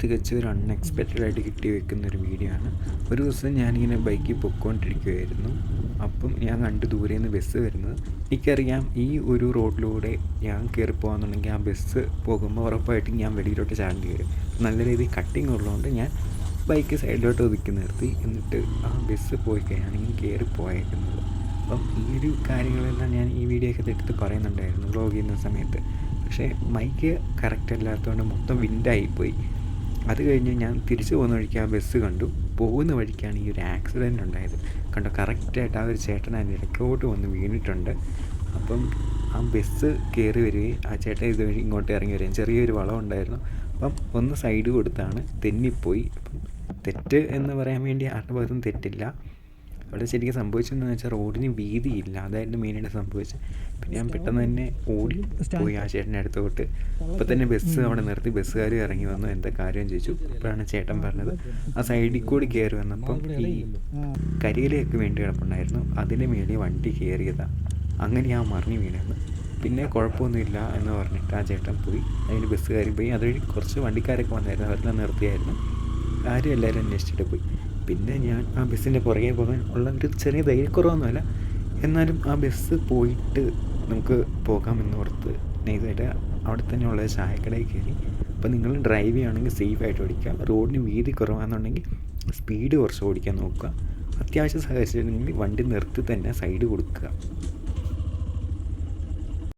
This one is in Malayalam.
തികച്ചും ഒരു അൺഎക്സ്പെക്റ്റഡ് ആയിട്ട് കിട്ടി വെക്കുന്നൊരു വീഡിയോ ആണ്. ഒരു ദിവസം ഞാനിങ്ങനെ ബൈക്കിൽ പൊയ്ക്കൊണ്ടിരിക്കുകയായിരുന്നു. അപ്പം ഞാൻ കണ്ടു ദൂരെ നിന്ന് ബസ് വരുന്നത്. എനിക്കറിയാം ഈ ഒരു റോഡിലൂടെ ഞാൻ കയറി പോകാമെന്നുണ്ടെങ്കിൽ ആ ബസ് പോകുമ്പോൾ ഉറപ്പായിട്ടും ഞാൻ വെളിയിലോട്ട് ചാടേണ്ടി വരും. നല്ല രീതിയിൽ കട്ടിങ് ഉള്ളതുകൊണ്ട് ഞാൻ ബൈക്ക് സൈഡിലോട്ട് ഒതുക്കി നിർത്തി. എന്നിട്ട് ആ ബസ് പോയി കഴിഞ്ഞാണ് ഞാൻ കയറി പോയേക്കുന്നത്. അപ്പം ഈ ഒരു കാര്യങ്ങളെല്ലാം ഞാൻ ഈ വീഡിയോ ഒക്കെ എടുത്ത് പറയുന്നുണ്ടായിരുന്നു വ്ളോഗ് ചെയ്യുന്ന സമയത്ത്. പക്ഷേ മൈക്ക് കറക്റ്റ് അല്ലാത്തതുകൊണ്ട് മൊത്തം വിൻഡായിപ്പോയി. അത് കഴിഞ്ഞ് ഞാൻ തിരിച്ചു പോകുന്ന വഴിക്ക് ആ ബസ് കണ്ടു. പോകുന്ന വഴിക്കാണ് ഈ ഒരു ആക്സിഡൻറ്റ് ഉണ്ടായത്. കണ്ടോ, കറക്റ്റായിട്ട് ആ ഒരു ചേട്ടൻ അതിൻ്റെ ഇടയ്ക്കോട്ട് വന്ന് വീണിട്ടുണ്ട്. അപ്പം ആ ബസ് കയറി വരികയും ആ ചേട്ടൻ ഇതുവഴി ഇങ്ങോട്ട് ഇറങ്ങി വരികയും ചെറിയൊരു വളം ഉണ്ടായിരുന്നു. അപ്പം ഒന്ന് സൈഡ് കൊടുത്താണ് തെന്നിപ്പോയി. അപ്പം തെറ്റ് എന്ന് പറയാൻ വേണ്ടി ആരുടെ ഭാഗത്തും തെറ്റില്ല. അവിടെ ശരിക്കും സംഭവിച്ചതെന്ന് വെച്ചാൽ റോഡിന് വീതിയില്ല, അതായിരുന്നു മെയിനായിട്ട് സംഭവിച്ചത്. പിന്നെ ഞാൻ പെട്ടെന്ന് തന്നെ ഓടി പോയി ആ ചേട്ടൻ്റെ അടുത്തോട്ട്. അപ്പോൾ തന്നെ ബസ് അവിടെ നിർത്തി, ബസ്സുകാർ ഇറങ്ങി വന്നു, എന്താ കാര്യം ചോദിച്ചു. അപ്പോഴാണ് ചേട്ടൻ പറഞ്ഞത് ആ സൈഡിൽ കൂടി കയറി വന്നപ്പം ഈ കരിയിലയൊക്കെ വേണ്ടി കിടപ്പുണ്ടായിരുന്നു, അതിന് മേളിൽ വണ്ടി കയറിയതാണ്. അങ്ങനെ ആ മറിഞ്ഞ് വീണായിരുന്നു. പിന്നെ കുഴപ്പമൊന്നുമില്ല എന്ന് പറഞ്ഞിട്ട് ആ ചേട്ടൻ പോയി. അതിന് ബസ്സുകാർ പോയി. അതുവഴി കുറച്ച് വണ്ടിക്കാരൊക്കെ വന്നായിരുന്നു, അവരെല്ലാം നിർത്തിയായിരുന്നു. ആരും എല്ലാവരും അന്വേഷിച്ചിട്ട് പോയി. പിന്നെ ഞാൻ ആ ബസ്സിൻ്റെ പുറകെ പോകാൻ ഉള്ള ഒരു ചെറിയ ധൈര്യക്കുറവൊന്നുമല്ല, എന്നാലും ആ ബസ് പോയിട്ട് നമുക്ക് പോകാമെന്ന് ഓർത്ത് നൈസായിട്ട് അവിടെ തന്നെ ഉള്ള ചായക്കടയിൽ കയറി. അപ്പോൾ നിങ്ങൾ ഡ്രൈവ് ചെയ്യുകയാണെങ്കിൽ സേഫായിട്ട് ഓടിക്കുക. റോഡിന് വീതി കുറവാണെന്നുണ്ടെങ്കിൽ സ്പീഡ് കുറച്ച് ഓടിക്കാൻ നോക്കുക. അത്യാവശ്യം സാഹചര്യമുണ്ടെങ്കിൽ വണ്ടി നിർത്തി തന്നെ സൈഡ് കൊടുക്കുക.